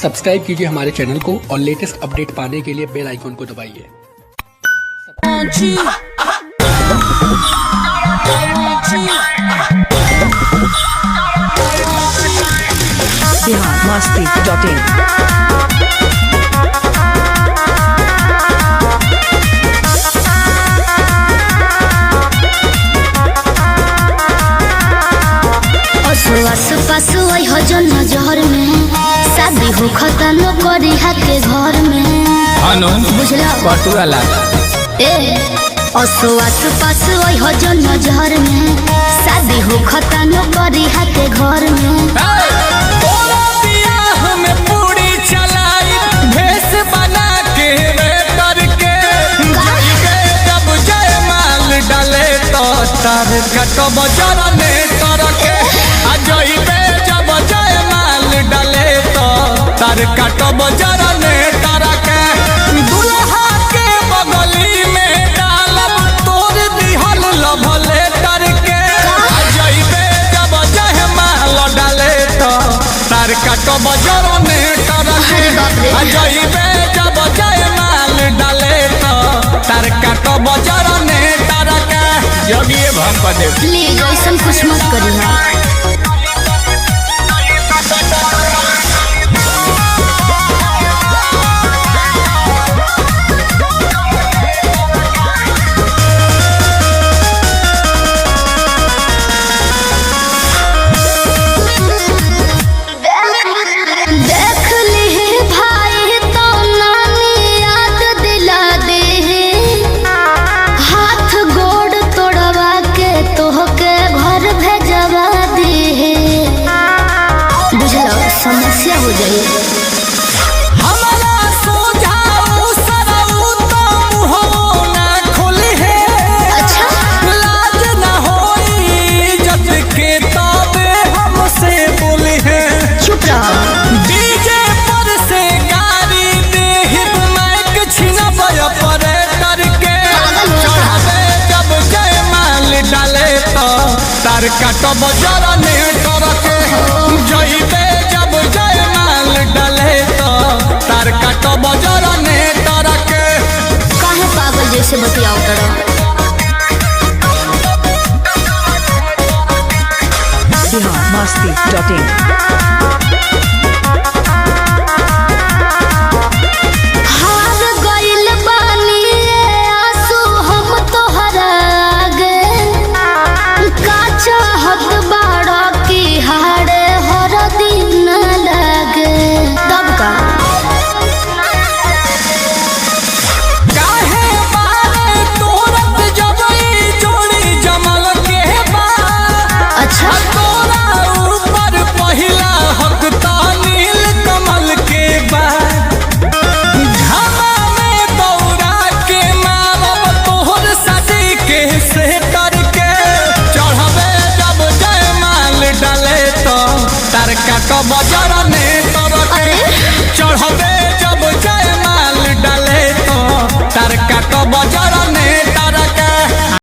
Subscribe कीजिए हमारे channel को और लेटेस्ट अपडेट पाने के लिए बेल आइकॉन को दबाइए। आसपास हो जो नजर में शादी हो खतनो करी के घर में बुझला पटुआ लागा ए आसपास हो जो नजर में शादी हो खतनो करी के घर में पूरी चलाई भेस बना के करके जब जय माल डाले तो तार कटो बजरने करके अजइबे जब जय माल डाले तो तार कटो बजरने करके दुल्हा के बगली में डालब तोर दिहल लभले करके अजइबे जब जय माल डाले तो तार कटो बजरने करके अजइबे जब जय माल डाले तो तार कटो बजरने करके जगिए भंप दे प्लीज ऐसा कुछ मत करी। समस्या हो जाए हमारा सोझाऊ सरऊ तो मुहो ना खुली है। अच्छा लाज ना होई जब के तबे हमसे बोली है। चुप रहो डीजे पर से गाड़ी दे हिप माइक छिनब परे करके चढ़ावे जब जय माल डाले तो तार कटब जरने करके जइबे जब जय माल डाले तो तार कटब जरने करके। काहे पागल जैसे बतियाओ करो। biharmasti.in हार गइल बानी आंसू हम तोहरा आगे का चाहत बाड़ा की हारे हर दिन लगे तब का काहे बारे तोरत जबई जोड़ी जमल के बा। अच्छा तोरा ऊपर पहिला हक ता नील कमल के बा। घामा में दौड़ा के मारब तोहर सजी के से करके चढ़बे जब जय माल डाले तो तार कटब जरने करके चढ़बे जब